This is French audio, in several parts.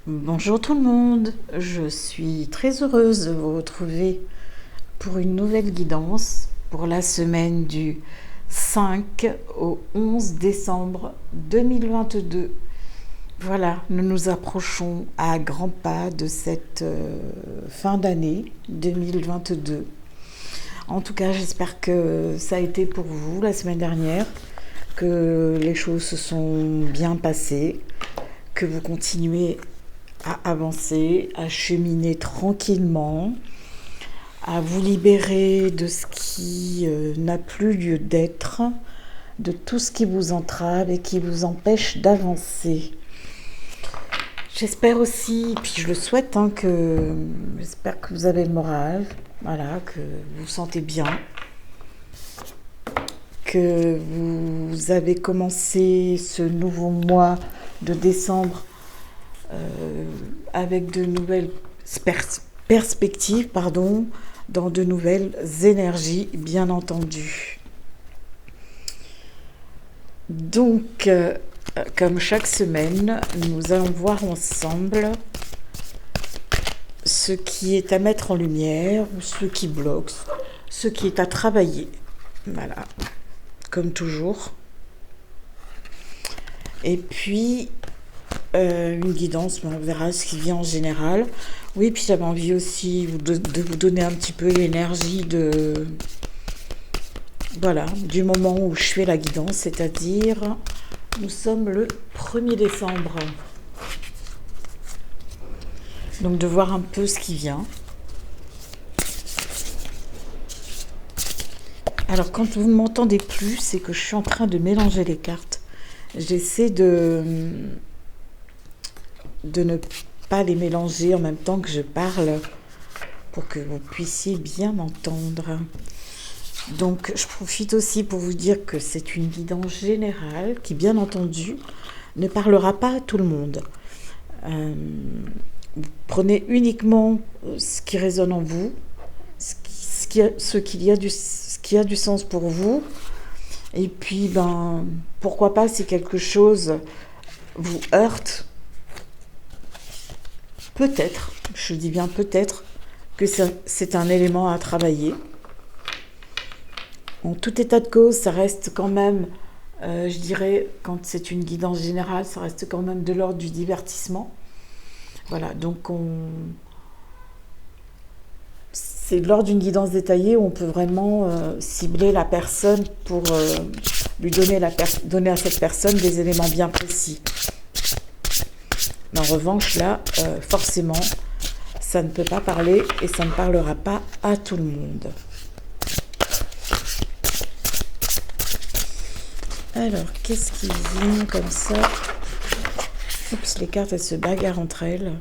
Bonjour tout le monde, je suis très heureuse de vous retrouver pour une nouvelle guidance pour la semaine du 5 au 11 décembre 2022. Voilà, nous nous approchons à grands pas de cette fin d'année 2022. En tout cas, j'espère que ça a été pour vous la semaine dernière, que les choses se sont bien passées, que vous continuez à avancer, à cheminer tranquillement, à vous libérer de ce qui n'a plus lieu d'être, de tout ce qui vous entrave et qui vous empêche d'avancer. J'espère aussi, puis je le souhaite, j'espère que vous avez le moral, voilà, que vous vous sentez bien, que vous avez commencé ce nouveau mois de décembre avec de nouvelles perspectives, dans de nouvelles énergies, bien entendu. Donc, comme chaque semaine, nous allons voir ensemble ce qui est à mettre en lumière, ou ce qui bloque, ce qui est à travailler. Voilà, comme toujours. Et puis, une guidance, on verra ce qui vient en général. Oui, puis j'avais envie aussi de vous donner un petit peu l'énergie du moment où je fais la guidance, c'est-à-dire nous sommes le 1er décembre. Donc de voir un peu ce qui vient. Alors quand vous ne m'entendez plus, c'est que je suis en train de mélanger les cartes. J'essaie de ne pas les mélanger en même temps que je parle pour que vous puissiez bien m'entendre. Donc je profite aussi pour vous dire que c'est une guidance générale qui, bien entendu, ne parlera pas à tout le monde. Vous prenez uniquement ce qui résonne en vous, ce qui a du sens pour vous. Et puis, pourquoi pas, si quelque chose vous heurte, peut-être, je dis bien peut-être, que c'est un élément à travailler. En tout état de cause, ça reste quand même, je dirais, quand c'est une guidance générale, ça reste quand même de l'ordre du divertissement. Voilà, donc c'est lors d'une guidance détaillée où on peut vraiment cibler la personne pour lui donner à cette personne des éléments bien précis. Mais en revanche, là, forcément, ça ne peut pas parler et ça ne parlera pas à tout le monde. Alors, qu'est-ce qui vient comme ça? Oups, les cartes, elles se bagarrent entre elles.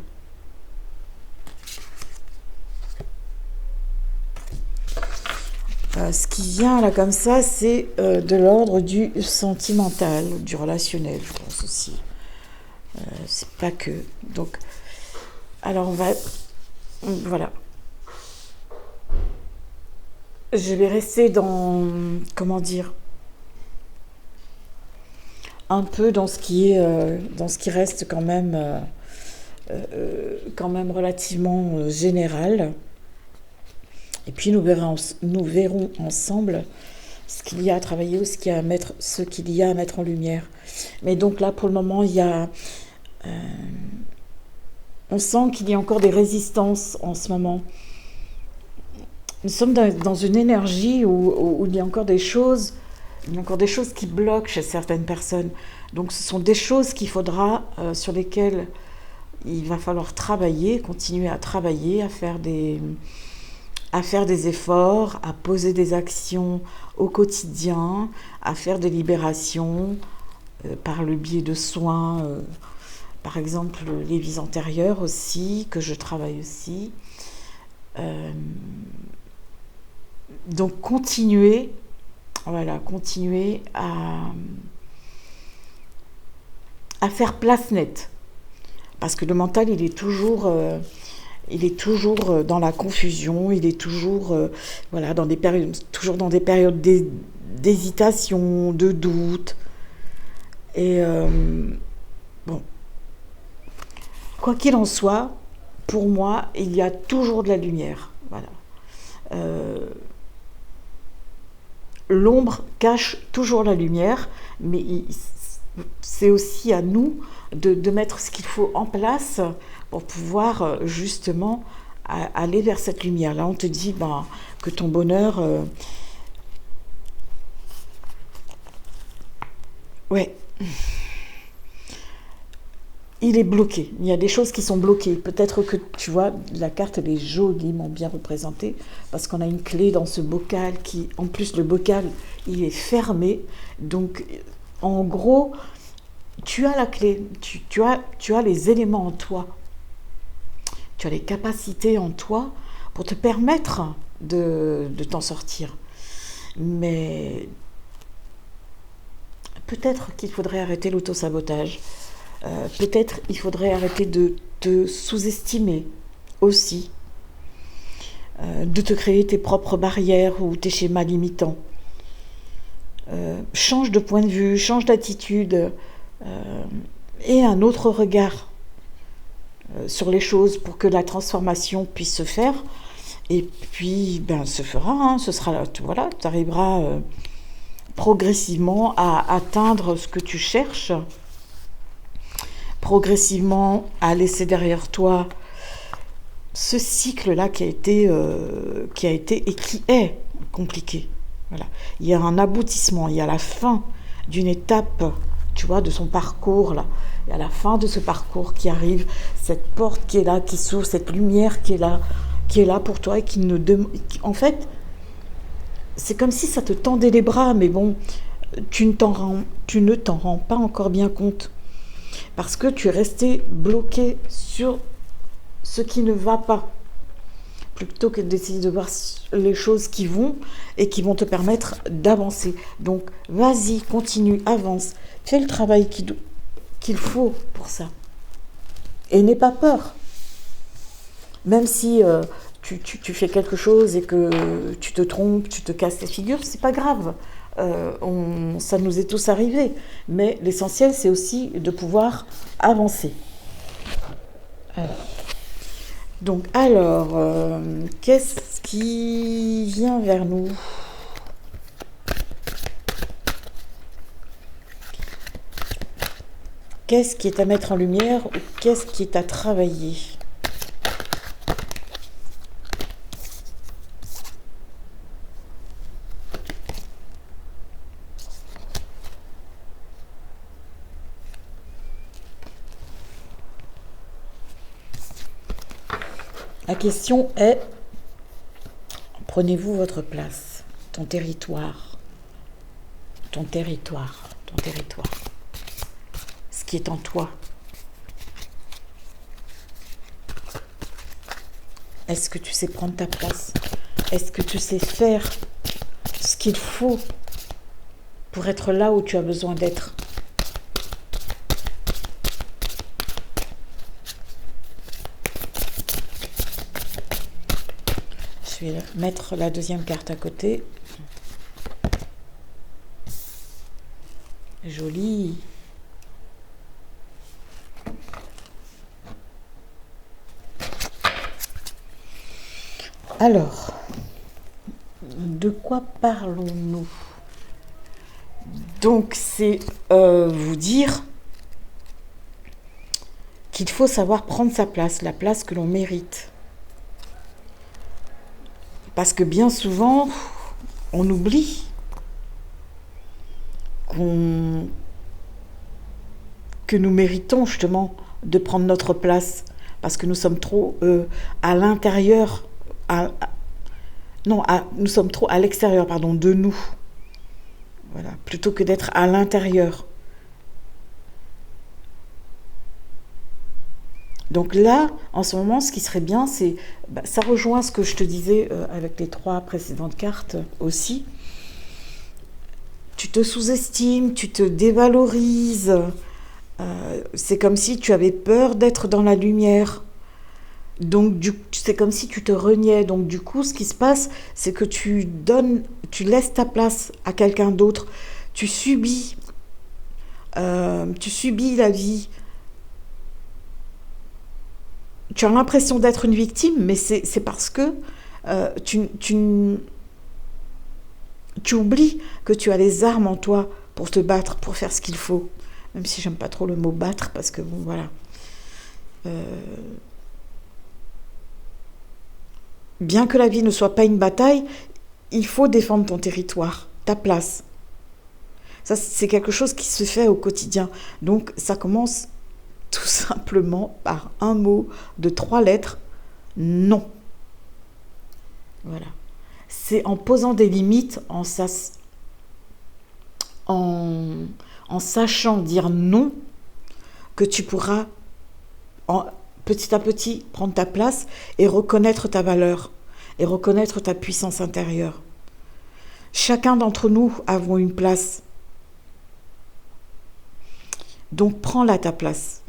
Ce qui vient là comme ça, c'est de l'ordre du sentimental, du relationnel, je pense aussi. C'est pas que. Donc, alors voilà. Je vais rester dans, comment dire, un peu dans ce qui reste quand même relativement général. Et puis nous verrons ensemble ce qu'il y a à travailler ou ce qu'il y a à mettre en lumière. Mais donc là, pour le moment, on sent qu'il y a encore des résistances en ce moment. Nous sommes dans une énergie où il y a encore des choses, qui bloquent chez certaines personnes. Donc ce sont des choses qu'il faudra, sur lesquelles il va falloir travailler, continuer à travailler, à faire des efforts, à poser des actions au quotidien, à faire des libérations par le biais de soins, par exemple les vies antérieures aussi, que je travaille aussi. Donc continuer à faire place nette. Parce que le mental, il est toujours dans la confusion, il est toujours dans des périodes d'hésitation, de doute. Et bon, Quoi qu'il en soit, pour moi, il y a toujours de la lumière. Voilà. Euh, L'ombre cache toujours la lumière, mais c'est aussi à nous de mettre ce qu'il faut en place pour pouvoir justement aller vers cette lumière. Là, on te dit ben, que ton bonheur, ouais, il est bloqué. Il y a des choses qui sont bloquées. Peut-être que, tu vois, la carte, elle est joliment bien représentée parce qu'on a une clé dans ce bocal qui, en plus, le bocal, il est fermé. Donc, en gros, tu as la clé, tu as les éléments en toi, tu as les capacités en toi pour te permettre de t'en sortir. Mais peut-être qu'il faudrait arrêter l'autosabotage. Peut-être il faudrait arrêter de te sous-estimer aussi, de te créer tes propres barrières ou tes schémas limitants. Change de point de vue, change d'attitude et un autre regard sur les choses pour que la transformation puisse se faire. Et puis, ben, se fera, hein, ce sera, voilà, tu arriveras progressivement à atteindre ce que tu cherches, progressivement à laisser derrière toi ce cycle-là qui a été et qui est compliqué. Voilà. Il y a un aboutissement, il y a la fin d'une étape, tu vois, de son parcours là. Et à la fin de ce parcours qui arrive, cette porte qui est là, qui s'ouvre, cette lumière qui est là pour toi et qui ne en fait, c'est comme si ça te tendait les bras, mais bon, tu ne t'en rends pas encore bien compte. Parce que tu es resté bloqué sur ce qui ne va pas. Plutôt que d'essayer de voir les choses qui vont et qui vont te permettre d'avancer. Donc, vas-y, continue, avance. Fais le travail qu'il faut pour ça. Et n'aie pas peur. Même si tu fais quelque chose et que tu te trompes, tu te casses la figure, c'est pas grave. Ça nous est tous arrivé. Mais l'essentiel, c'est aussi de pouvoir avancer. Alors, qu'est-ce qui vient vers nous ? Qu'est-ce qui est à mettre en lumière ou qu'est-ce qui est à travailler ? La question est, prenez-vous votre place, ton territoire, ce qui est en toi. Est-ce que tu sais prendre ta place ? Est-ce que tu sais faire ce qu'il faut pour être là où tu as besoin d'être ? Je vais mettre la deuxième carte à côté. Joli. Alors, de quoi parlons-nous ? Donc, c'est vous dire qu'il faut savoir prendre sa place, la place que l'on mérite. Parce que bien souvent, on oublie que nous méritons justement de prendre notre place. Parce que nous sommes trop à l'intérieur, nous sommes trop à l'extérieur, de nous. Voilà, plutôt que d'être à l'intérieur. Donc là, en ce moment, ce qui serait bien, c'est... ça rejoint ce que je te disais avec les 3 précédentes cartes aussi. Tu te sous-estimes, tu te dévalorises. C'est comme si tu avais peur d'être dans la lumière. Donc, c'est comme si tu te reniais. Donc, du coup, ce qui se passe, c'est que tu laisses ta place à quelqu'un d'autre. Tu subis la vie. tu as l'impression d'être une victime, mais c'est parce que tu oublies que tu as les armes en toi pour te battre, pour faire ce qu'il faut. Même si j'aime pas trop le mot battre, parce que bon, voilà. Bien que la vie ne soit pas une bataille, il faut défendre ton territoire, ta place. Ça, c'est quelque chose qui se fait au quotidien. Donc, ça commence tout simplement par un mot de 3 lettres, non. Voilà. C'est en posant des limites, en sachant dire non, que tu pourras petit à petit prendre ta place et reconnaître ta valeur et reconnaître ta puissance intérieure. Chacun d'entre nous avons une place. Donc prends-la ta place.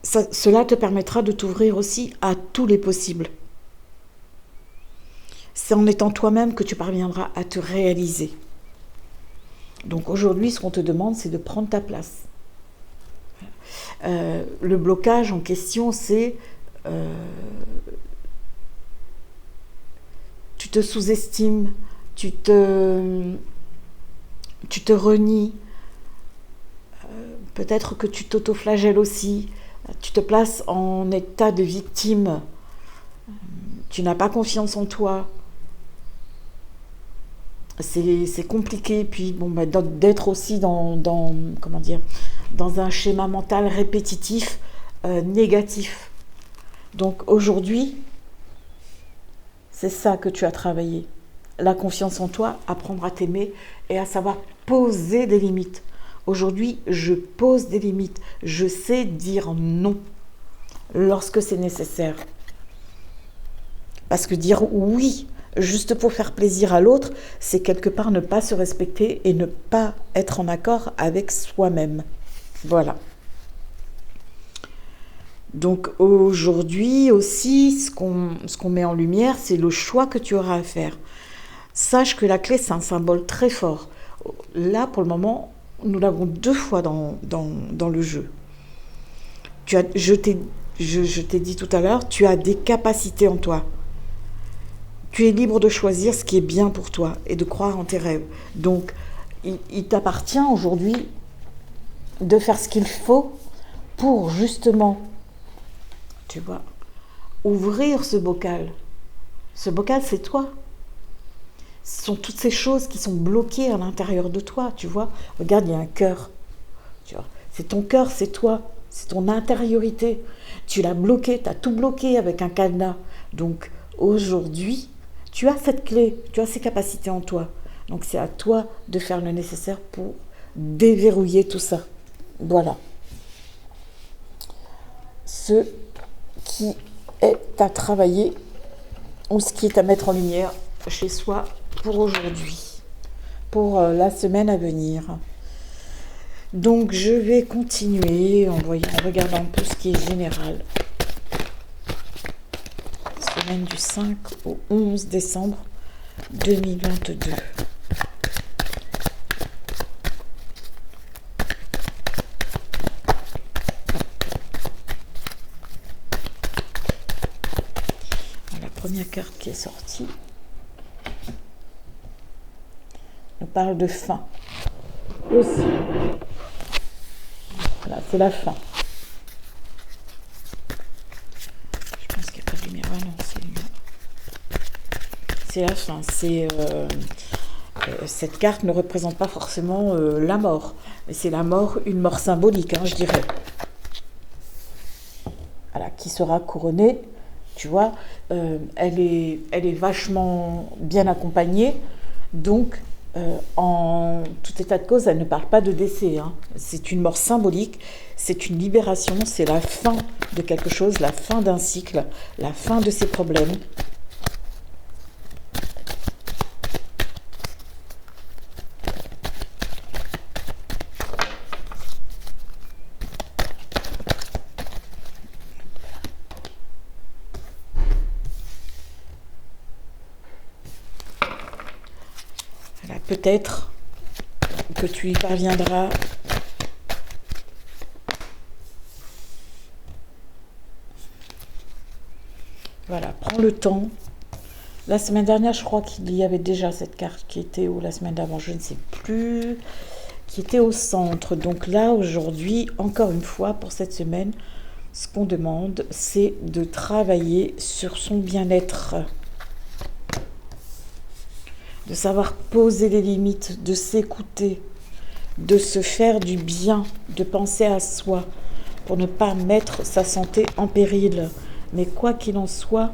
Cela te permettra de t'ouvrir aussi à tous les possibles. C'est en étant toi-même que tu parviendras à te réaliser. Donc aujourd'hui, ce qu'on te demande, c'est de prendre ta place. Le blocage en question, c'est tu te sous-estimes, tu te renies, peut-être que tu t'autoflagelles aussi, tu te places en état de victime, tu n'as pas confiance en toi. C'est compliqué, puis bon, d'être aussi comment dire, dans un schéma mental répétitif, négatif. Donc aujourd'hui, c'est ça que tu as travaillé. La confiance en toi, apprendre à t'aimer et à savoir poser des limites. Aujourd'hui, je pose des limites. Je sais dire non lorsque c'est nécessaire. Parce que dire oui, juste pour faire plaisir à l'autre, c'est quelque part ne pas se respecter et ne pas être en accord avec soi-même. Voilà. Donc aujourd'hui aussi, ce qu'on met en lumière, c'est le choix que tu auras à faire. Sache que la clé, c'est un symbole très fort. Là, pour le moment, nous l'avons 2 fois dans le jeu. Je t'ai dit tout à l'heure, tu as des capacités en toi. Tu es libre de choisir ce qui est bien pour toi et de croire en tes rêves. Donc, il t'appartient aujourd'hui de faire ce qu'il faut pour justement, tu vois, ouvrir ce bocal. Ce bocal, c'est toi. Ce sont toutes ces choses qui sont bloquées à l'intérieur de toi, tu vois. Regarde, il y a un cœur. Tu vois. C'est ton cœur, c'est toi. C'est ton intériorité. Tu l'as bloqué, tu as tout bloqué avec un cadenas. Donc, aujourd'hui, tu as cette clé, tu as ces capacités en toi. Donc, c'est à toi de faire le nécessaire pour déverrouiller tout ça. Voilà. Ce qui est à travailler ou ce qui est à mettre en lumière chez soi pour aujourd'hui, pour la semaine à venir. Donc, je vais continuer en regardant un peu ce qui est général. Semaine du 5 au 11 décembre 2022. La première carte qui est sortie nous parle de fin. Aussi. Voilà, c'est la fin. Je pense qu'il n'y a pas de lumière. Ah non, c'est la fin. Cette carte ne représente pas forcément la mort. Mais c'est la mort, une mort symbolique, je dirais. Voilà, qui sera couronnée. Tu vois, elle est vachement bien accompagnée. Donc, en tout état de cause, elle ne parle pas de décès. C'est une mort symbolique, c'est une libération, c'est la fin de quelque chose, la fin d'un cycle, la fin de ses problèmes. Peut-être que tu y parviendras le temps. La semaine dernière, je crois qu'il y avait déjà cette carte qui était, ou la semaine d'avant, je ne sais plus, qui était au centre. Donc là, aujourd'hui, encore une fois, pour cette semaine, ce qu'on demande, c'est de travailler sur son bien-être, de savoir poser les limites, de s'écouter, de se faire du bien, de penser à soi, pour ne pas mettre sa santé en péril. Mais quoi qu'il en soit,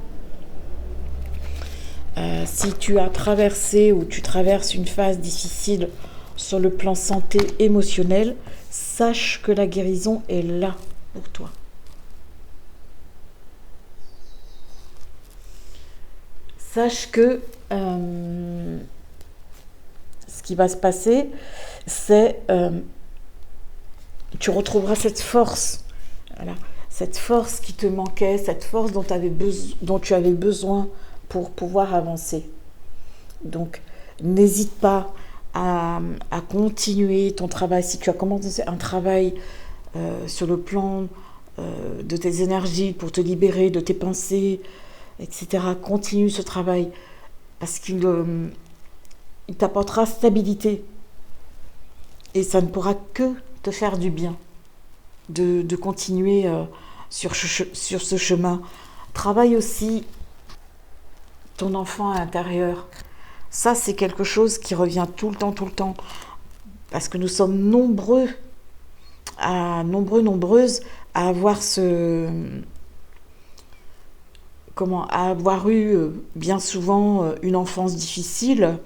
si tu as traversé ou tu traverses une phase difficile sur le plan santé émotionnel, sache que la guérison est là pour toi. Sache que ce qui va se passer, c'est tu retrouveras cette force, voilà, cette force qui te manquait, cette force dont tu avais besoin pour pouvoir avancer. Donc, n'hésite pas à continuer ton travail. Si tu as commencé un travail sur le plan de tes énergies pour te libérer de tes pensées, etc., continue ce travail parce qu'il t'apportera stabilité et ça ne pourra que te faire du bien de continuer sur ce chemin. Travaille aussi ton enfant intérieur. Ça, c'est quelque chose qui revient tout le temps, parce que nous sommes nombreuses à avoir avoir eu bien souvent une enfance difficile,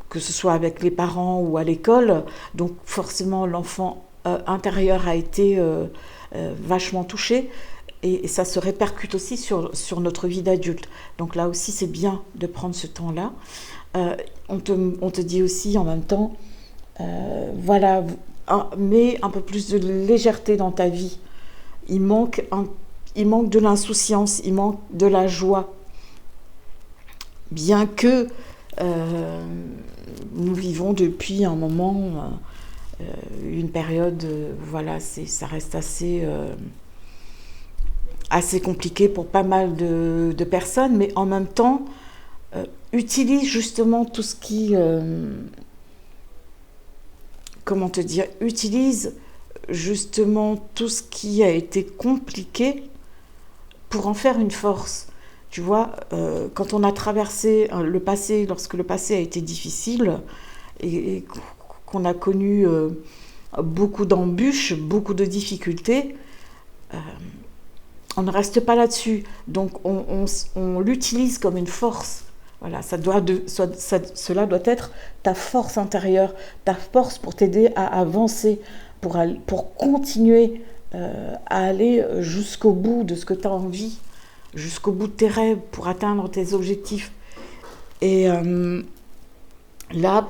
que ce soit avec les parents ou à l'école. Donc forcément, l'enfant intérieur a été vachement touché. Et ça se répercute aussi sur notre vie d'adulte. Donc là aussi, c'est bien de prendre ce temps-là. On te dit aussi en même temps, voilà, mets un peu plus de légèreté dans ta vie. Il manque de l'insouciance, il manque de la joie. Bien que nous vivons depuis un moment, une période, voilà, ça reste assez compliqué pour pas mal de personnes, mais en même temps, utilise justement tout ce qui... utilise justement tout ce qui a été compliqué pour en faire une force. Tu vois, quand on a traversé le passé, lorsque le passé a été difficile, et qu'on a connu beaucoup d'embûches, beaucoup de difficultés, on ne reste pas là-dessus. Donc, on l'utilise comme une force. Voilà, cela doit être ta force intérieure, ta force pour t'aider à avancer, pour continuer à aller jusqu'au bout de ce que tu as envie, jusqu'au bout de tes rêves, pour atteindre tes objectifs. Et là,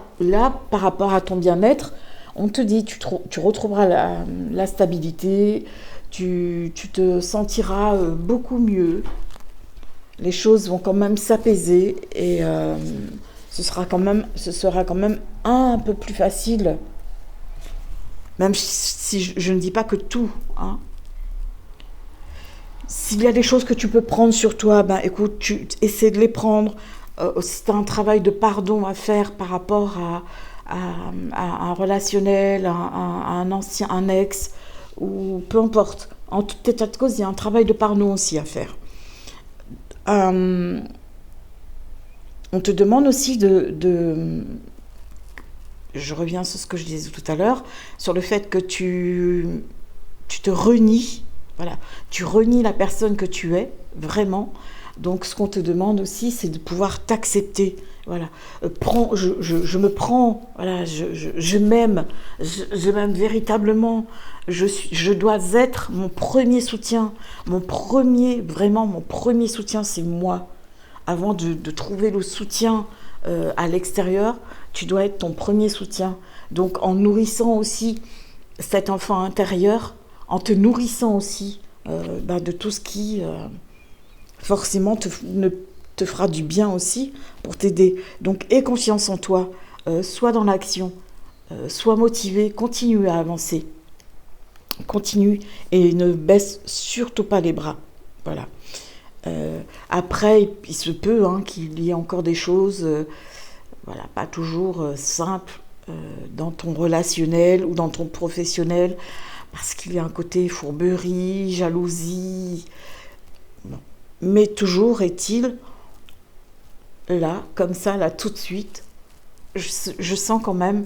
par rapport à ton bien-être, on te dit, tu retrouveras la stabilité, tu te sentiras beaucoup mieux, les choses vont quand même s'apaiser et ce sera quand même un peu plus facile, même si je ne dis pas que tout, hein. S'il y a des choses que tu peux prendre sur toi, ben écoute, tu essaies de les prendre. Si tu as un travail de pardon à faire par rapport à un relationnel, à un ex, ou peu importe, en tout état de cause, il y a un travail de pardon aussi à faire. On te demande aussi je reviens sur ce que je disais tout à l'heure, sur le fait que tu te renies, voilà, tu renies la personne que tu es, vraiment. Donc ce qu'on te demande aussi, c'est de pouvoir t'accepter. Voilà, je me prends, voilà, je m'aime, je m'aime véritablement. Je dois être mon premier soutien, mon premier soutien, c'est moi. Avant de trouver le soutien à l'extérieur, tu dois être ton premier soutien. Donc en nourrissant aussi cet enfant intérieur, en te nourrissant aussi de tout ce qui forcément te fera du bien aussi pour t'aider. Donc aie confiance en toi, sois dans l'action, sois motivé, continue à avancer. Continue et ne baisse surtout pas les bras. Voilà. Après, il se peut qu'il y ait encore des choses, voilà, pas toujours simples dans ton relationnel ou dans ton professionnel, parce qu'il y a un côté fourberie, jalousie. Bon. Mais toujours est-il, là, comme ça, là, tout de suite, je sens quand même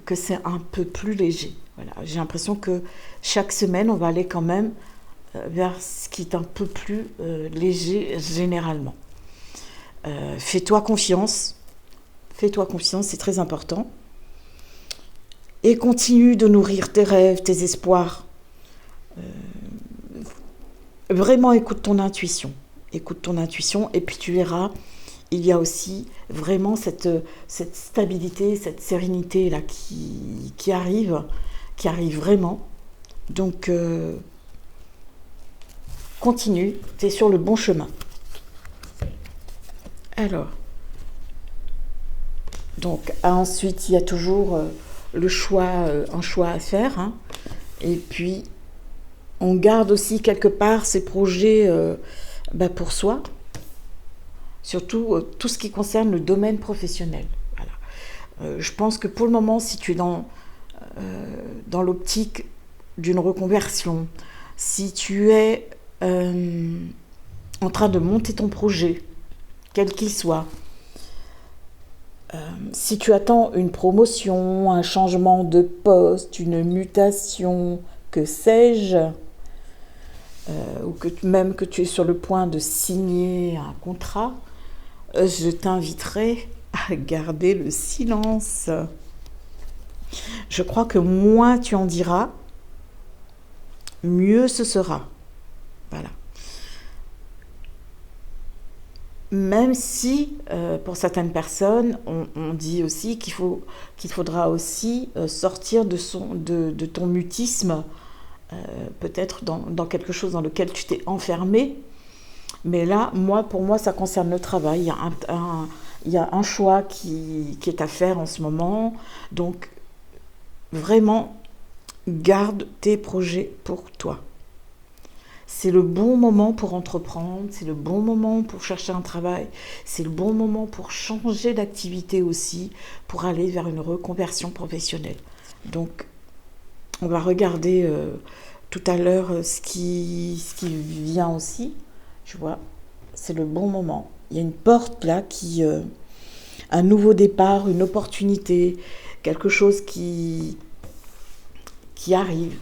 que c'est un peu plus léger. Voilà. J'ai l'impression que chaque semaine, on va aller quand même vers ce qui est un peu plus léger généralement. Fais-toi confiance, c'est très important. Et continue de nourrir tes rêves, tes espoirs. Vraiment écoute ton intuition. Écoute ton intuition et puis tu verras, il y a aussi vraiment cette stabilité, cette sérénité là qui arrive vraiment. Donc continue, tu es sur le bon chemin. Alors, donc ensuite il y a toujours le choix, un choix à faire. Et puis on garde aussi quelque part ces projets pour soi, surtout tout ce qui concerne le domaine professionnel. Voilà. Je pense que pour le moment, si tu es dans l'optique d'une reconversion, si tu es en train de monter ton projet, quel qu'il soit, si tu attends une promotion, un changement de poste, une mutation, que sais-je, ou même que tu es sur le point de signer un contrat, je t'inviterai à garder le silence. Je crois que moins tu en diras, mieux ce sera. Voilà. Même si, pour certaines personnes, on dit aussi qu'il faudra aussi sortir de ton mutisme, peut-être dans quelque chose dans lequel tu t'es enfermé. Mais là, pour moi, ça concerne le travail. Il y a un choix qui est à faire en ce moment. Donc, vraiment, garde tes projets pour toi. C'est le bon moment pour entreprendre, c'est le bon moment pour chercher un travail, c'est le bon moment pour changer d'activité aussi, pour aller vers une reconversion professionnelle. Donc, on va regarder tout à l'heure ce qui vient aussi. Tu vois, c'est le bon moment. Il y a une porte là un nouveau départ, une opportunité, quelque chose qui arrive.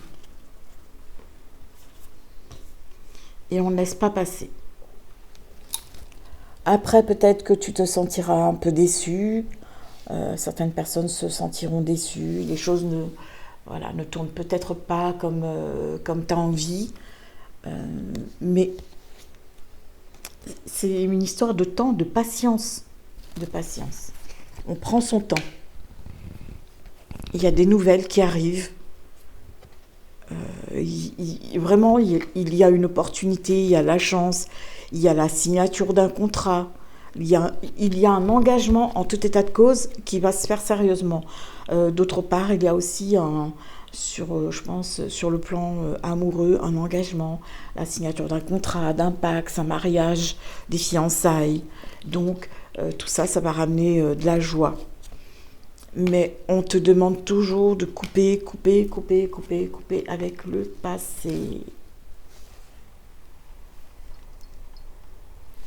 Et on ne laisse pas passer. Après, peut-être que tu te sentiras un peu déçu. Certaines personnes se sentiront déçues. Les choses ne tournent peut-être pas comme tu as envie. Mais c'est une histoire de temps, de patience. De patience. On prend son temps. Il y a des nouvelles qui arrivent. Vraiment, il y a une opportunité, il y a la chance, il y a la signature d'un contrat, il y a un engagement en tout état de cause qui va se faire sérieusement. D'autre part, il y a aussi je pense, sur le plan amoureux, un engagement, la signature d'un contrat, d'un pacte, un mariage, des fiançailles. Donc, tout ça, ça va ramener de la joie. Mais on te demande toujours de couper avec le passé.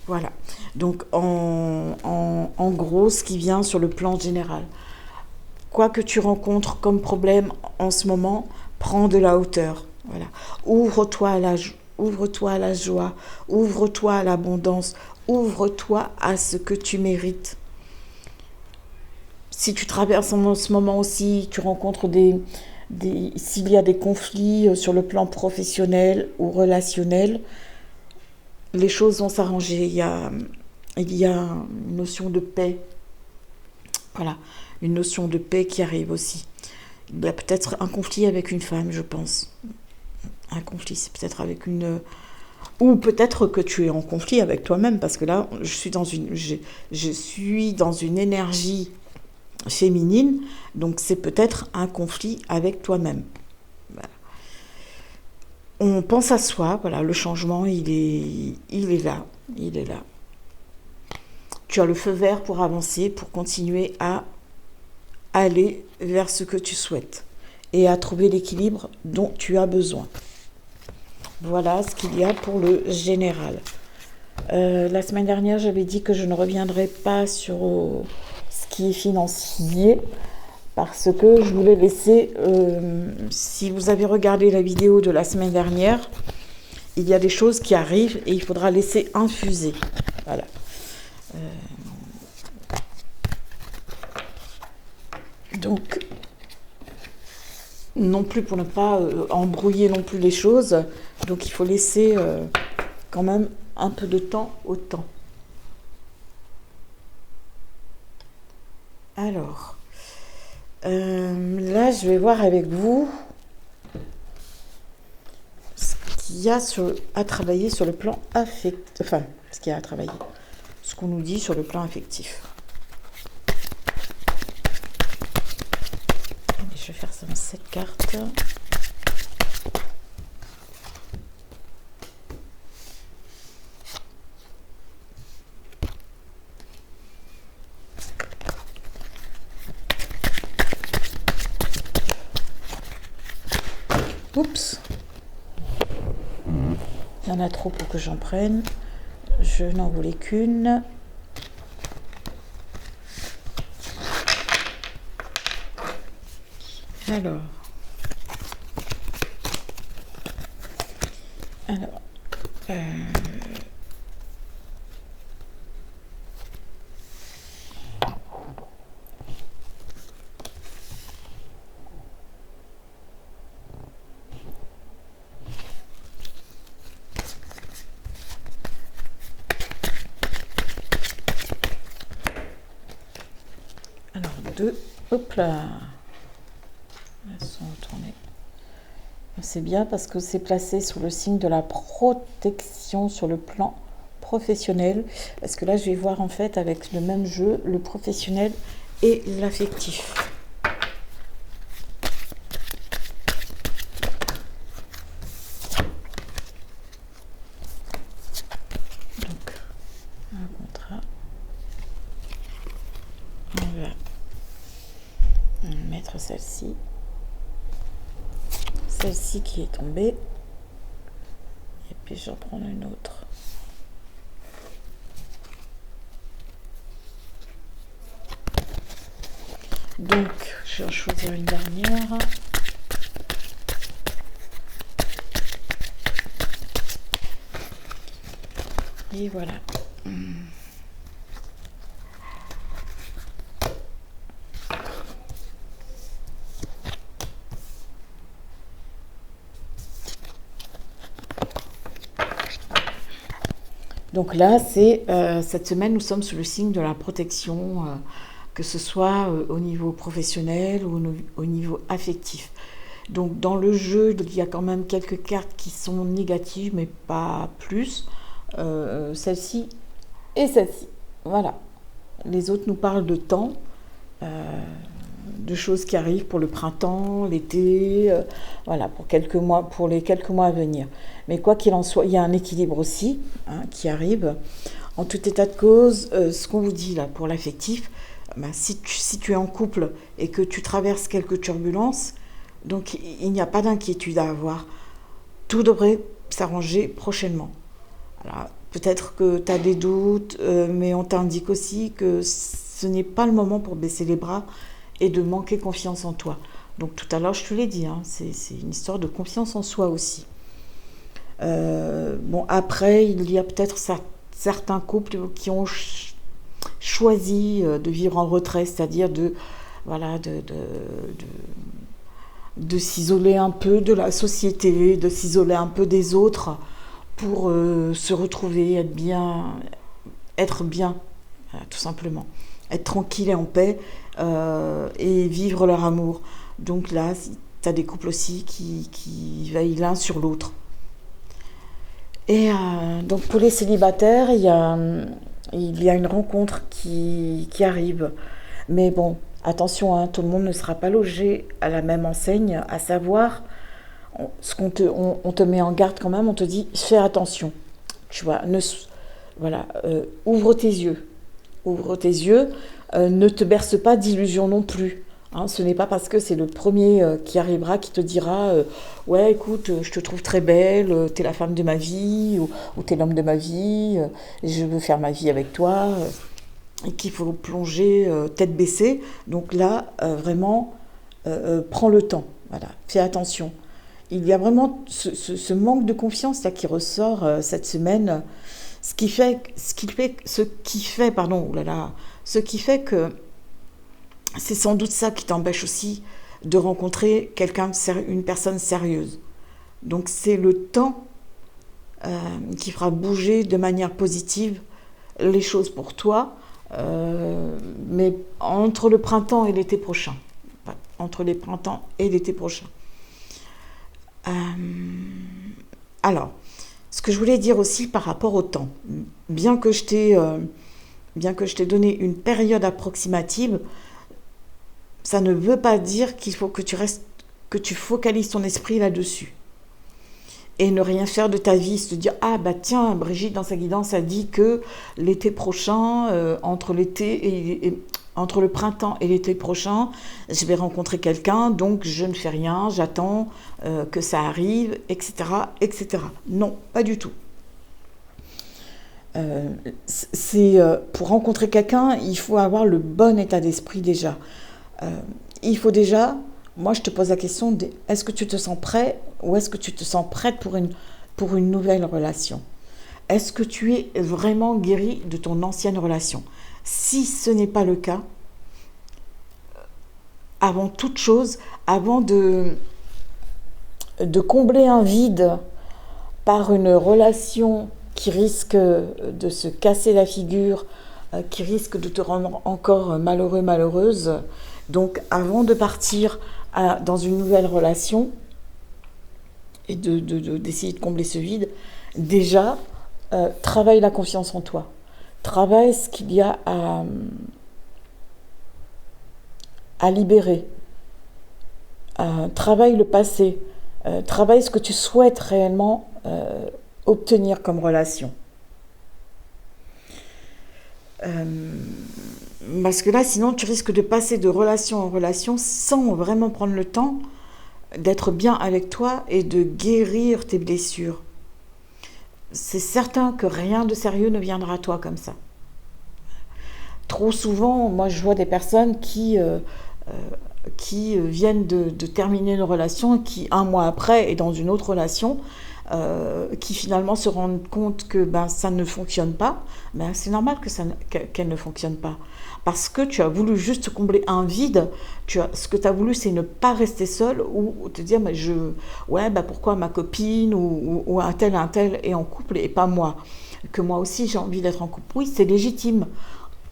Voilà. Donc, en gros, ce qui vient sur le plan général. Quoi que tu rencontres comme problème en ce moment, prends de la hauteur. Voilà. Ouvre-toi à la joie, ouvre-toi à l'abondance, ouvre-toi à ce que tu mérites. Si tu traverses en ce moment aussi, tu rencontres s'il y a des conflits sur le plan professionnel ou relationnel, les choses vont s'arranger. Il y a une notion de paix. Voilà, une notion de paix qui arrive aussi. Il y a peut-être un conflit avec une femme, je pense. Un conflit, c'est peut-être avec ou peut-être que tu es en conflit avec toi-même, parce que là, je suis dans une énergie féminine, donc c'est peut-être un conflit avec toi-même. Voilà. On pense à soi, voilà, le changement, il est là, il est là. Tu as le feu vert pour avancer, pour continuer à aller vers ce que tu souhaites et à trouver l'équilibre dont tu as besoin. Voilà ce qu'il y a pour le général. La semaine dernière, j'avais dit que je ne reviendrai pas sur ce qui est financier parce que je voulais laisser, si vous avez regardé la vidéo de la semaine dernière, il y a des choses qui arrivent et il faudra laisser infuser. Voilà. Donc, non plus pour ne pas embrouiller non plus les choses, donc il faut laisser quand même un peu de temps au temps. Alors, là, je vais voir avec vous ce qu'il y a à travailler sur le plan affectif. Enfin, ce qu'il y a à travailler. Ce qu'on nous dit sur le plan affectif. Allez, je vais faire ça dans cette carte. Oups. Il y en a trop pour que j'en prenne. Je n'en voulais qu'une. Alors. Deux. Hop là. Elles sont retournées. C'est bien parce que c'est placé sous le signe de la protection sur le plan professionnel. Parce que là, je vais voir en fait avec le même jeu, le professionnel et l'affectif. Donc, un contrat. On va mettre celle-ci. Celle-ci qui est tombée. Et puis j'en prends une autre. Donc, je vais en choisir une dernière. Et voilà. Donc là, c'est cette semaine, nous sommes sous le signe de la protection, que ce soit au niveau professionnel ou au niveau affectif. Donc dans le jeu, il y a quand même quelques cartes qui sont négatives, mais pas plus. Celle-ci et celle-ci. Voilà. Les autres nous parlent de temps, de choses qui arrivent pour le printemps, l'été, voilà, pour les quelques mois à venir. Mais quoi qu'il en soit, il y a un équilibre aussi qui arrive. En tout état de cause, ce qu'on vous dit là pour l'affectif, si tu es en couple et que tu traverses quelques turbulences, donc il n'y a pas d'inquiétude à avoir. Tout devrait s'arranger prochainement. Alors, peut-être que tu as des doutes, mais on t'indique aussi que ce n'est pas le moment pour baisser les bras et de manquer confiance en toi. Donc tout à l'heure, je te l'ai dit, c'est une histoire de confiance en soi aussi. Bon, après, il y a peut-être certains couples qui ont choisi de vivre en retrait, c'est-à-dire de s'isoler un peu de la société, de s'isoler un peu des autres pour se retrouver, être bien, tout simplement. Être tranquille et en paix et vivre leur amour. Donc là, tu as des couples aussi qui veillent l'un sur l'autre. Et donc pour les célibataires, il y a une rencontre qui arrive. Mais bon, attention, tout le monde ne sera pas logé à la même enseigne, à savoir, on te met en garde quand même, on te dit fais attention. Tu vois, voilà, ouvre tes yeux. Ouvre tes yeux, ne te berce pas d'illusions non plus. Hein, ce n'est pas parce que c'est le premier qui arrivera qui te dira ouais, écoute, je te trouve très belle, t'es la femme de ma vie, ou t'es l'homme de ma vie, je veux faire ma vie avec toi, et qu'il faut plonger tête baissée. Donc là, vraiment, prends le temps. Voilà, fais attention. Il y a vraiment ce manque de confiance là qui ressort cette semaine, ce qui fait que c'est sans doute ça qui t'empêche aussi de rencontrer une personne sérieuse. Donc c'est le temps qui fera bouger de manière positive les choses pour toi, mais entre le printemps et l'été prochain. Enfin, entre les printemps et l'été prochain. Alors, ce que je voulais dire aussi par rapport au temps, bien que je t'ai donné une période approximative, ça ne veut pas dire qu'il faut que tu focalises ton esprit là-dessus. Et ne rien faire de ta vie, se dire ah bah tiens, Brigitte dans sa guidance a dit que l'été prochain, entre le printemps et l'été prochain, je vais rencontrer quelqu'un, donc je ne fais rien, j'attends que ça arrive, etc., etc. Non, pas du tout. Pour rencontrer quelqu'un, il faut avoir le bon état d'esprit déjà. Il faut déjà, moi je te pose la question, est-ce que tu te sens prêt ou est-ce que tu te sens prête pour une nouvelle relation? Est-ce que tu es vraiment guéri de ton ancienne relation? Si ce n'est pas le cas, avant toute chose, avant de combler un vide par une relation qui risque de se casser la figure, qui risque de te rendre encore malheureux, malheureuse, donc avant de partir dans une nouvelle relation et d'essayer de combler ce vide, déjà, travaille la confiance en toi. Travaille ce qu'il y a à libérer. Travaille le passé. Travaille ce que tu souhaites réellement obtenir comme relation. Parce que là, sinon, tu risques de passer de relation en relation sans vraiment prendre le temps d'être bien avec toi et de guérir tes blessures. C'est certain que rien de sérieux ne viendra à toi comme ça. Trop souvent, moi, je vois des personnes qui viennent de terminer une relation, qui, un mois après, est dans une autre relation, qui finalement se rendent compte que ça ne fonctionne pas. C'est normal qu'elle ne fonctionne pas. Parce que tu as voulu juste combler un vide, ce que tu as voulu, c'est ne pas rester seule ou te dire pourquoi ma copine ou un tel est en couple et pas moi, que moi aussi j'ai envie d'être en couple. Oui, c'est légitime.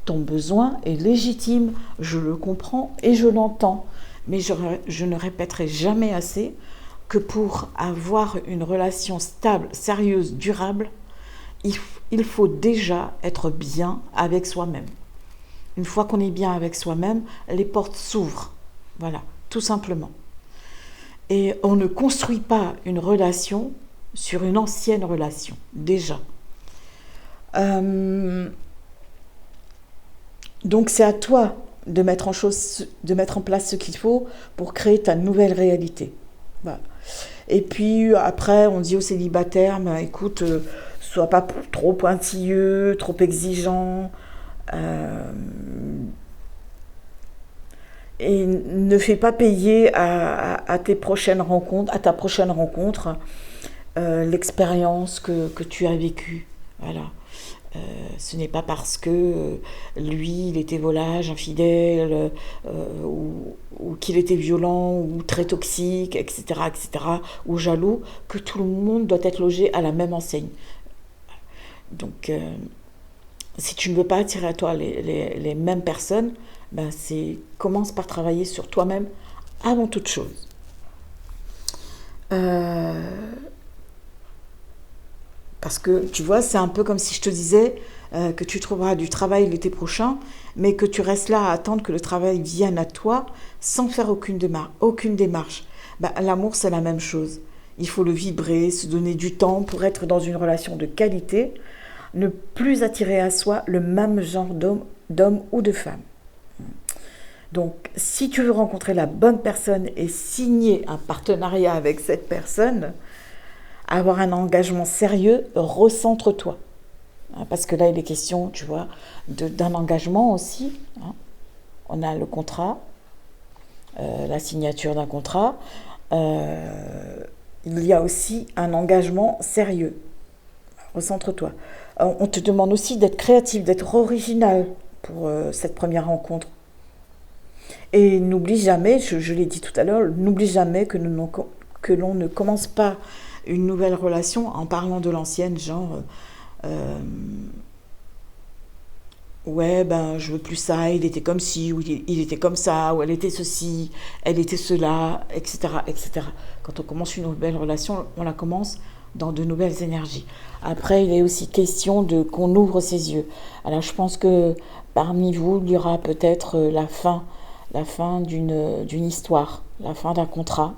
Ton besoin est légitime, je le comprends et je l'entends. Mais je ne répéterai jamais assez que pour avoir une relation stable, sérieuse, durable, il faut déjà être bien avec soi-même. Une fois qu'on est bien avec soi-même, les portes s'ouvrent. Voilà, tout simplement. Et on ne construit pas une relation sur une ancienne relation, déjà. Donc c'est à toi de mettre en place ce qu'il faut pour créer ta nouvelle réalité. Voilà. Et puis après, on dit aux célibataires, écoute, sois pas trop pointilleux, trop exigeant, et ne fais pas payer à ta prochaine rencontre l'expérience que tu as vécue. Voilà. Ce n'est pas parce que lui, il était volage, infidèle, ou qu'il était violent, ou très toxique, etc., ou jaloux, que tout le monde doit être logé à la même enseigne. Donc, si tu ne veux pas attirer à toi les mêmes personnes, commence par travailler sur toi-même avant toute chose. Parce que, tu vois, c'est un peu comme si je te disais que tu trouveras du travail l'été prochain, mais que tu restes là à attendre que le travail vienne à toi sans faire aucune démarche. L'amour, c'est la même chose. Il faut le vibrer, se donner du temps pour être dans une relation de qualité, ne plus attirer à soi le même genre d'homme ou de femme. Donc, si tu veux rencontrer la bonne personne et signer un partenariat avec cette personne, avoir un engagement sérieux, recentre-toi. Parce que là, il est question, tu vois, d'un engagement aussi. On a le contrat, la signature d'un contrat. Il y a aussi un engagement sérieux. Recentre-toi. On te demande aussi d'être créatif, d'être original pour cette première rencontre. Et n'oublie jamais, je l'ai dit tout à l'heure, n'oublie jamais que l'on ne commence pas une nouvelle relation en parlant de l'ancienne, genre ouais, ben je veux plus ça, il était comme ci, ou il était comme ça, ou elle était ceci, elle était cela, etc., etc. Quand on commence une nouvelle relation, on la commence dans de nouvelles énergies. Après, il est aussi question qu'on ouvre ses yeux. Alors, je pense que parmi vous, il y aura peut-être la fin d'une histoire, la fin d'un contrat,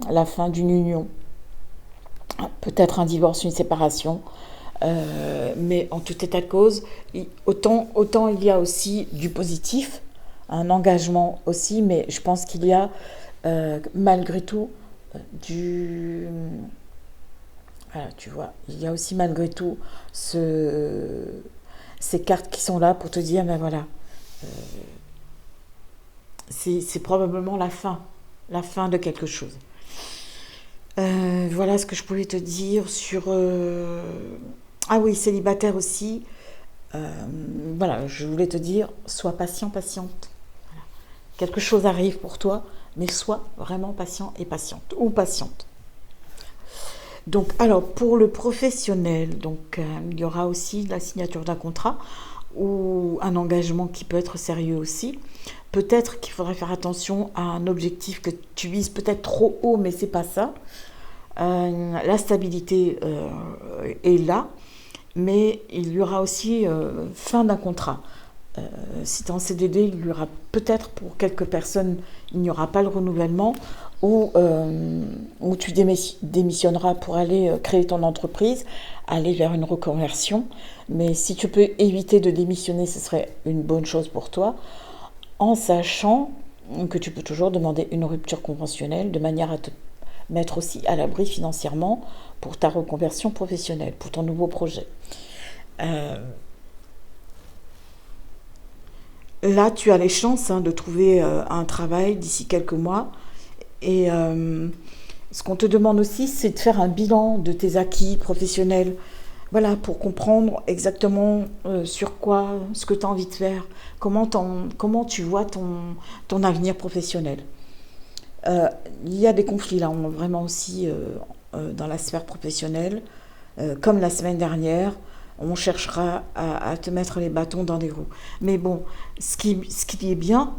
la fin d'une union, peut-être un divorce, une séparation. Mais en tout état de cause, autant il y a aussi du positif, un engagement aussi, mais je pense qu'il y a malgré tout voilà, tu vois, il y a aussi malgré tout ces cartes qui sont là pour te dire, ben voilà, c'est probablement la fin de quelque chose. Voilà ce que je pouvais te dire sur... Ah oui, célibataire aussi. Voilà, je voulais te dire, sois patient, patiente. Voilà. Quelque chose arrive pour toi, mais sois vraiment patient et patiente, ou patiente. Donc, alors, pour le professionnel, donc, il y aura aussi la signature d'un contrat ou un engagement qui peut être sérieux aussi. Peut-être qu'il faudrait faire attention à un objectif que tu vises peut-être trop haut, mais c'est pas ça. La stabilité est là, mais il y aura aussi fin d'un contrat. Si tu es en CDD, il y aura peut-être pour quelques personnes, il n'y aura pas le renouvellement, ou tu démissionneras pour aller créer ton entreprise, aller vers une reconversion. Mais si tu peux éviter de démissionner, ce serait une bonne chose pour toi, en sachant que tu peux toujours demander une rupture conventionnelle de manière à te mettre aussi à l'abri financièrement pour ta reconversion professionnelle, pour ton nouveau projet. Là, tu as les chances de trouver un travail d'ici quelques mois. Et ce qu'on te demande aussi, c'est de faire un bilan de tes acquis professionnels. Voilà, pour comprendre exactement sur quoi, ce que tu as envie de faire, comment tu vois ton avenir professionnel. Il y a des conflits là, vraiment aussi dans la sphère professionnelle. Comme la semaine dernière, on cherchera à te mettre les bâtons dans les roues. Mais bon, ce qui est bien,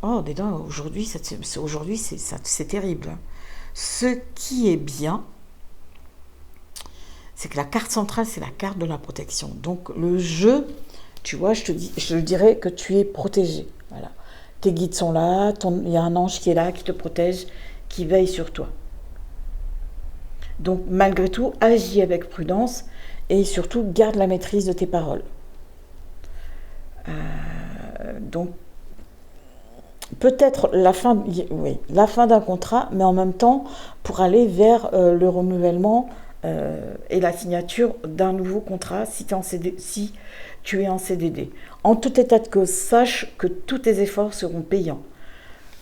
oh, dis donc, aujourd'hui, c'est terrible. Ce qui est bien, c'est que la carte centrale, c'est la carte de la protection. Donc le jeu, tu vois, je te dirais que tu es protégé. Voilà. Tes guides sont là, il y a un ange qui est là, qui te protège, qui veille sur toi. Donc malgré tout, agis avec prudence et surtout garde la maîtrise de tes paroles. Donc peut-être la fin d'un contrat, mais en même temps pour aller vers le renouvellement et la signature d'un nouveau contrat si tu es en CDD. En tout état de cause, sache que tous tes efforts seront payants.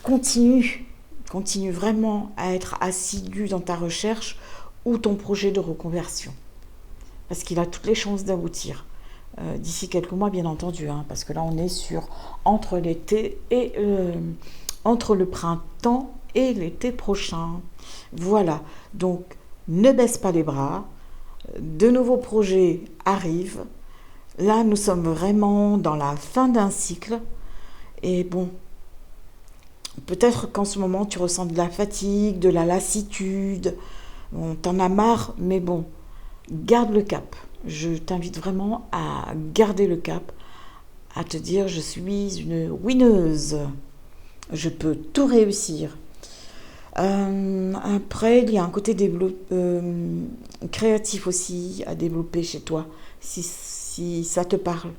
Continue vraiment à être assidu dans ta recherche ou ton projet de reconversion. Parce qu'il a toutes les chances d'aboutir. D'ici quelques mois, bien entendu, parce que là, on est entre l'été et entre le printemps et l'été prochain. Voilà. Donc, ne baisse pas les bras. De nouveaux projets arrivent. Là, nous sommes vraiment dans la fin d'un cycle. Et bon, peut-être qu'en ce moment, tu ressens de la fatigue, de la lassitude. Bon, t'en as marre, mais bon, garde le cap. Je t'invite vraiment à garder le cap, à te dire je suis une winneuse, je peux tout réussir. Après, il y a un côté créatif aussi à développer chez toi, si ça te parle.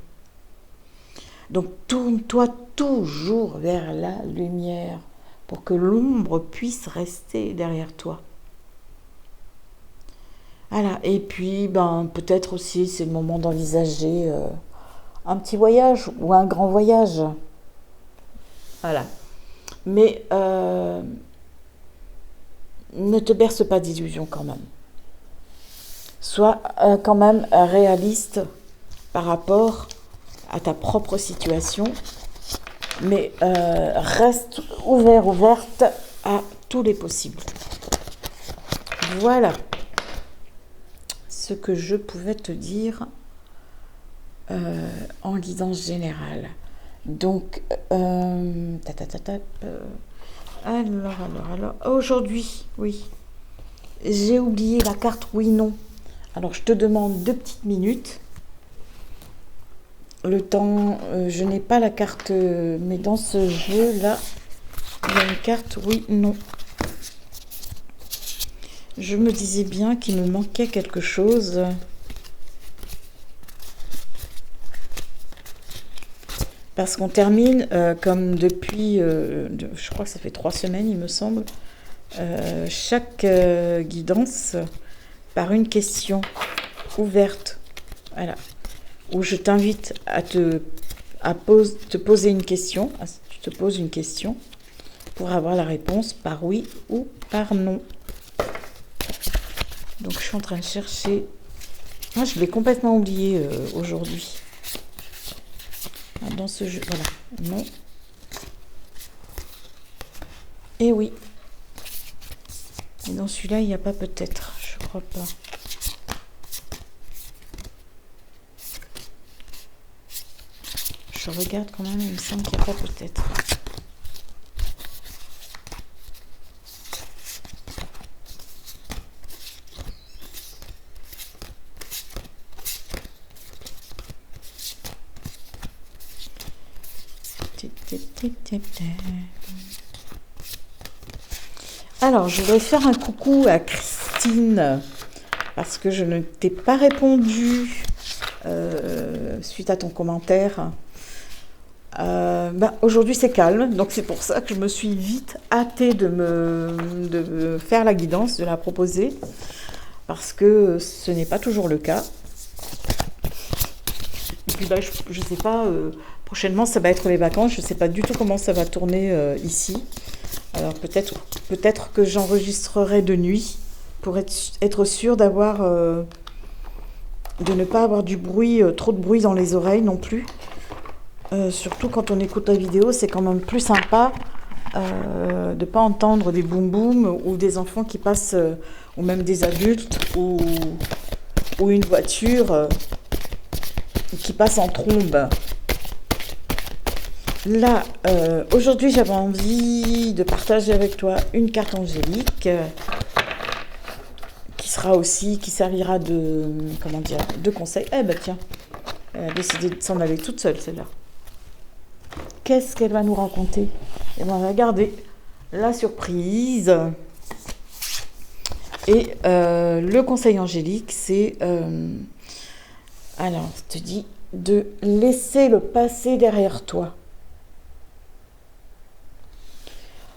Donc tourne-toi toujours vers la lumière pour que l'ombre puisse rester derrière toi. Voilà. Et puis, ben, peut-être aussi, c'est le moment d'envisager un petit voyage ou un grand voyage. Voilà. Mais ne te berce pas d'illusions quand même. Sois quand même réaliste par rapport à ta propre situation, mais reste ouverte à tous les possibles. Voilà ce que je pouvais te dire en guidance générale. Donc, alors, aujourd'hui, oui, j'ai oublié la carte oui-non. Alors, je te demande 2 petites minutes. Le temps, je n'ai pas la carte, mais dans ce jeu-là, il y a une carte oui-non. Je me disais bien qu'il me manquait quelque chose. Parce qu'on termine, comme depuis, je crois que ça fait 3 semaines, il me semble, chaque guidance par une question ouverte. Voilà. Où je t'invite à te poser une question. Tu te poses une question pour avoir la réponse par oui ou par non. Donc je suis en train de chercher. Moi, je l'ai complètement oublié aujourd'hui. Dans ce jeu, voilà. Non. Et oui. Et dans celui-là, il n'y a pas peut-être. Je crois pas. Je regarde quand même, il me semble qu'il n'y a pas peut-être. Alors, je voudrais faire un coucou à Christine parce que je ne t'ai pas répondu suite à ton commentaire. Aujourd'hui c'est calme, donc c'est pour ça que je me suis vite hâtée de faire la guidance, de la proposer, parce que ce n'est pas toujours le cas. Et puis je ne sais pas, prochainement ça va être les vacances, je ne sais pas du tout comment ça va tourner ici. Alors peut-être que j'enregistrerai de nuit pour être sûre d'avoir, de ne pas avoir du bruit, trop de bruit dans les oreilles non plus. Surtout quand on écoute la vidéo, c'est quand même plus sympa de ne pas entendre des boum boum ou des enfants qui passent, ou même des adultes, ou une voiture qui passe en trombe. Là, aujourd'hui, j'avais envie de partager avec toi une carte angélique qui servira de conseil. Eh ben tiens, elle a décidé de s'en aller toute seule, celle-là. Qu'est-ce qu'elle va nous raconter? Et bien, on va regarder la surprise. Et le conseil angélique, c'est... alors, je te dis de laisser le passé derrière toi.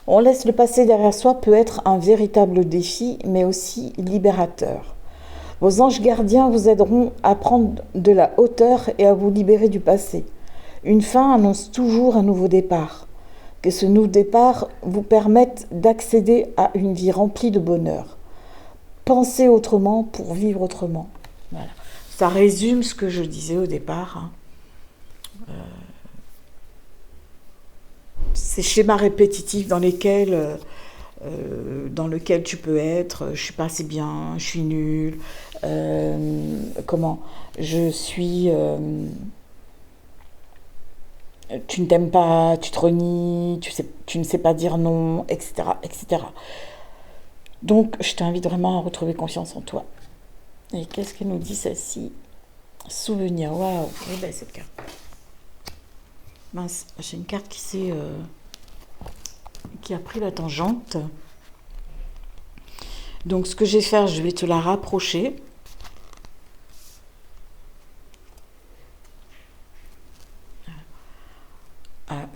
On laisse le passé derrière soi peut être un véritable défi, mais aussi libérateur. Vos anges gardiens vous aideront à prendre de la hauteur et à vous libérer du passé. Une fin annonce toujours un nouveau départ. Que ce nouveau départ vous permette d'accéder à une vie remplie de bonheur. Pensez autrement pour vivre autrement. Voilà. Ça résume ce que je disais au départ. Ces schémas répétitifs dans lesquels tu peux être, je suis pas assez bien, je suis nulle, je suis... tu ne t'aimes pas, tu te renies, tu ne sais pas dire non, etc., etc. Donc, je t'invite vraiment à retrouver confiance en toi. Et qu'est-ce qu'elle nous dit, celle-ci? Souvenir, waouh, elle est belle cette carte. Mince, j'ai une carte qui a pris la tangente. Donc ce que je vais faire, je vais te la rapprocher.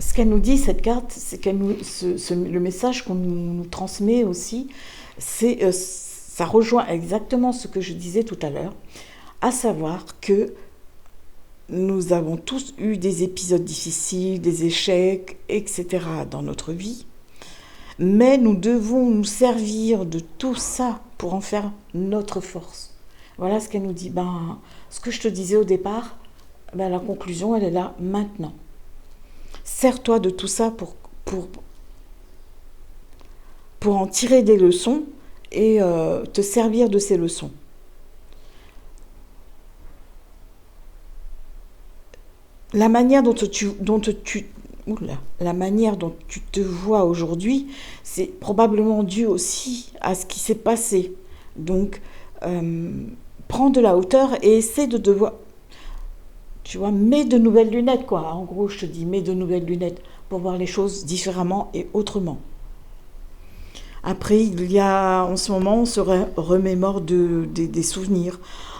Ce qu'elle nous dit, cette carte, c'est le message qu'on nous transmet aussi, ça rejoint exactement ce que je disais tout à l'heure, à savoir que nous avons tous eu des épisodes difficiles, des échecs, etc. dans notre vie, mais nous devons nous servir de tout ça pour en faire notre force. Voilà ce qu'elle nous dit. Ce que je te disais au départ, la conclusion, elle est là maintenant. Sers-toi de tout ça pour en tirer des leçons et te servir de ces leçons. La manière dont la manière dont tu te vois aujourd'hui, c'est probablement dû aussi à ce qui s'est passé. Donc, prends de la hauteur et essaie de voir. Tu vois, mets de nouvelles lunettes, quoi. En gros, je te dis, mets de nouvelles lunettes pour voir les choses différemment et autrement. Après, en ce moment, on se remémore des souvenirs.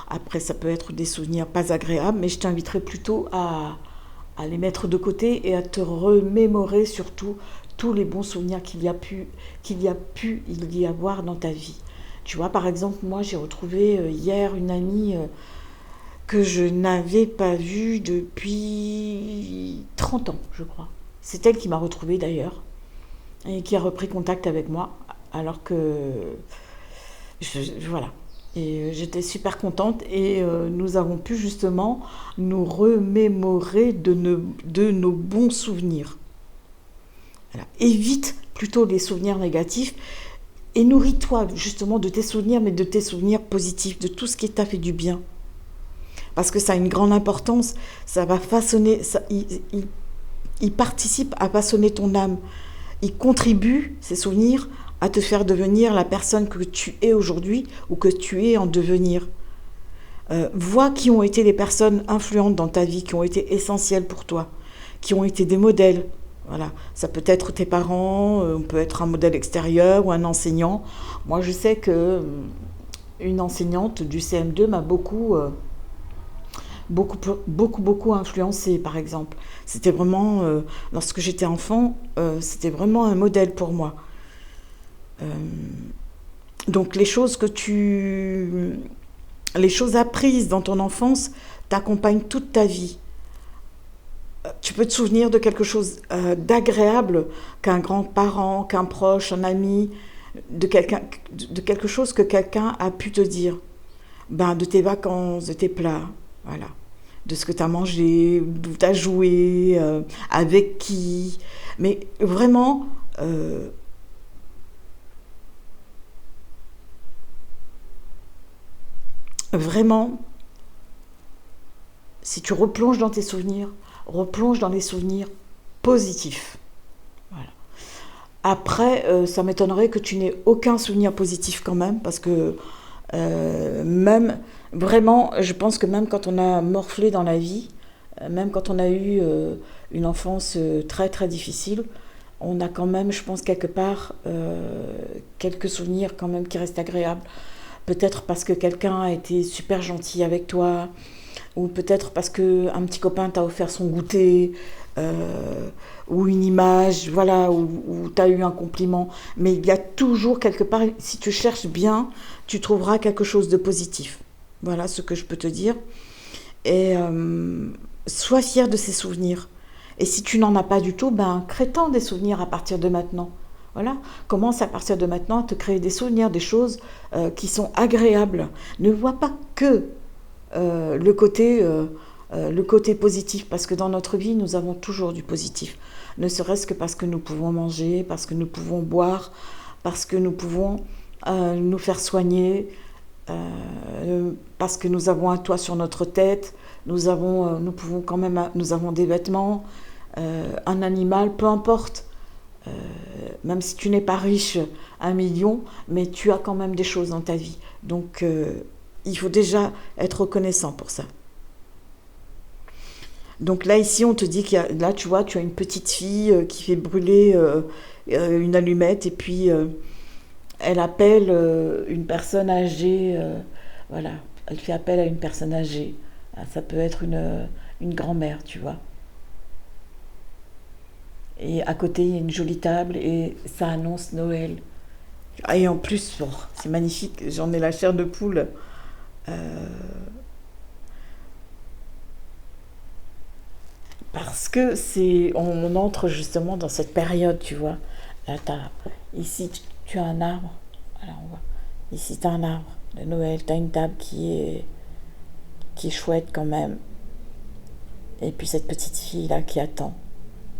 Après, ça peut être des souvenirs pas agréables, mais je t'inviterai plutôt à les mettre de côté et à te remémorer surtout tous les bons souvenirs qu'il y a pu y avoir dans ta vie. Tu vois, par exemple, moi, j'ai retrouvé hier une amie que je n'avais pas vue depuis 30 ans, je crois. C'est elle qui m'a retrouvée d'ailleurs et qui a repris contact avec moi alors que voilà. Et j'étais super contente et nous avons pu justement nous remémorer de nos bons souvenirs. Voilà. Évite plutôt les souvenirs négatifs et nourris-toi justement de tes souvenirs, mais de tes souvenirs positifs, de tout ce qui t'a fait du bien. Parce que ça a une grande importance, ça va façonner, il participe à façonner ton âme. Il contribue, ces souvenirs, à te faire devenir la personne que tu es aujourd'hui ou que tu es en devenir. Vois qui ont été les personnes influentes dans ta vie, qui ont été essentielles pour toi, qui ont été des modèles. Voilà. Ça peut être tes parents, on peut être un modèle extérieur ou un enseignant. Moi, je sais que une enseignante du CM2 m'a beaucoup influencée, par exemple. C'était vraiment, lorsque j'étais enfant, c'était vraiment un modèle pour moi. Donc les choses apprises dans ton enfance t'accompagnent toute ta vie. Tu peux te souvenir de quelque chose d'agréable qu'un grand-parent, qu'un proche, un ami, de quelque chose que quelqu'un a pu te dire. De tes vacances, de tes plats, voilà. De ce que tu as mangé, d'où tu as joué, avec qui. Mais vraiment, si tu replonges dans tes souvenirs, replonge dans les souvenirs positifs. Voilà. Après, ça m'étonnerait que tu n'aies aucun souvenir positif quand même, parce que même, vraiment, je pense que même quand on a morflé dans la vie, même quand on a eu une enfance très très difficile, on a quand même, je pense, quelque part, quelques souvenirs quand même qui restent agréables. Peut-être parce que quelqu'un a été super gentil avec toi, ou peut-être parce qu'un petit copain t'a offert son goûter, ou une image, voilà, ou tu as eu un compliment. Mais il y a toujours quelque part, si tu cherches bien, tu trouveras quelque chose de positif. Voilà ce que je peux te dire. Et sois fier de ces souvenirs. Et si tu n'en as pas du tout, crée-t'en des souvenirs à partir de maintenant. Voilà, commence à partir de maintenant à te créer des souvenirs, des choses qui sont agréables. Ne vois pas que le côté positif, parce que dans notre vie, nous avons toujours du positif. Ne serait-ce que parce que nous pouvons manger, parce que nous pouvons boire, parce que nous pouvons nous faire soigner, parce que nous avons un toit sur notre tête, nous avons des vêtements, un animal, peu importe. Même si tu n'es pas riche 1 million, mais tu as quand même des choses dans ta vie. Donc, il faut déjà être reconnaissant pour ça. Donc là, ici, on te dit là, tu vois, tu as une petite fille qui fait brûler une allumette et puis elle appelle une personne âgée, voilà, elle fait appel à une personne âgée. Ah, ça peut être une grand-mère, tu vois. Et à côté, il y a une jolie table et ça annonce Noël. Ah, et en plus, oh, c'est magnifique, j'en ai la chair de poule. euh, Parce que on entre justement dans cette période, tu vois. Là, ici, tu as un arbre. Alors, on voit. Ici, tu as un arbre de Noël. Tu as une table qui est chouette quand même. Et puis cette petite fille là qui attend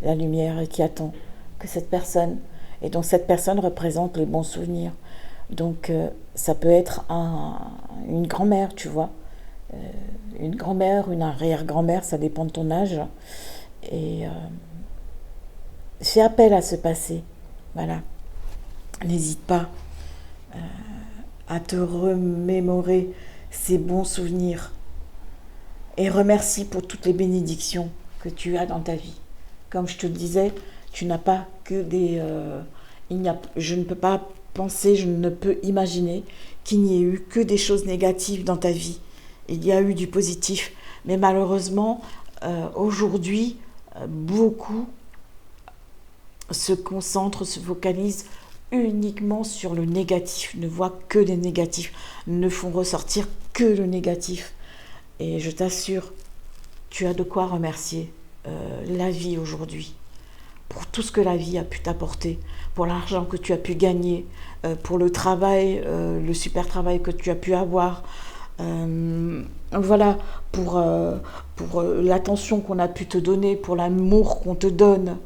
la lumière et qui attend que cette personne. Et donc cette personne représente les bons souvenirs. Donc ça peut être une grand-mère, tu vois. Euh, une grand-mère, une arrière-grand-mère, ça dépend de ton âge. Et fais appel à ce passé. Voilà. N'hésite pas à te remémorer ces bons souvenirs. Et remercie pour toutes les bénédictions que tu as dans ta vie. Comme je te le disais, tu n'as pas que des... je ne peux pas penser, je ne peux imaginer qu'il n'y ait eu que des choses négatives dans ta vie. Il y a eu du positif. Mais malheureusement, aujourd'hui, beaucoup se concentrent, se focalisent uniquement sur le négatif, ne voient que les négatifs, ne font ressortir que le négatif. Et je t'assure, tu as de quoi remercier la vie aujourd'hui, pour tout ce que la vie a pu t'apporter, pour l'argent que tu as pu gagner, pour le travail, le super travail que tu as pu avoir, voilà, pour l'attention qu'on a pu te donner, pour l'amour qu'on te donne,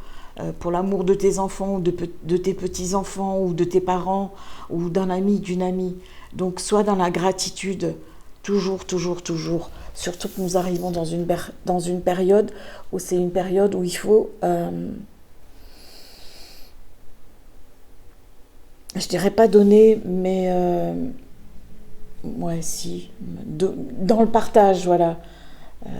pour l'amour de tes enfants, de tes petits-enfants, ou de tes parents, ou d'un ami, d'une amie. Donc sois dans la gratitude, toujours, toujours, toujours. Surtout que nous arrivons dans une période où c'est une période où il faut, je dirais pas donner, mais ouais, si, dans le partage, voilà. Euh,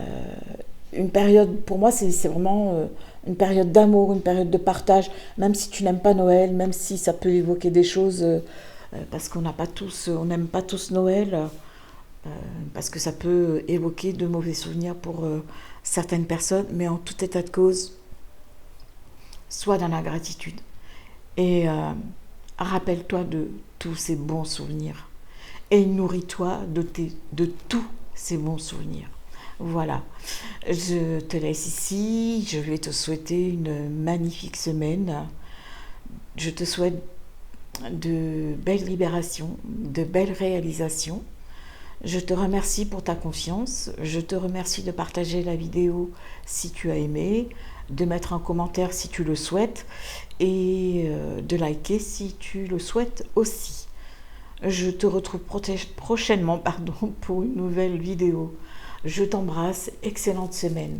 une période, pour moi, c'est vraiment une période d'amour, une période de partage, même si tu n'aimes pas Noël, même si ça peut évoquer des choses, parce qu'on n'a pas tous, on n'aime pas tous Noël, parce que ça peut évoquer de mauvais souvenirs pour certaines personnes, mais en tout état de cause, sois dans la gratitude. Et rappelle-toi de tous ces bons souvenirs. Et nourris-toi de tous ces bons souvenirs. Voilà, je te laisse ici, je vais te souhaiter une magnifique semaine. Je te souhaite de belles libérations, de belles réalisations. Je te remercie pour ta confiance, je te remercie de partager la vidéo si tu as aimé, de mettre un commentaire si tu le souhaites et de liker si tu le souhaites aussi. Je te retrouve prochainement pour une nouvelle vidéo. Je t'embrasse, excellente semaine.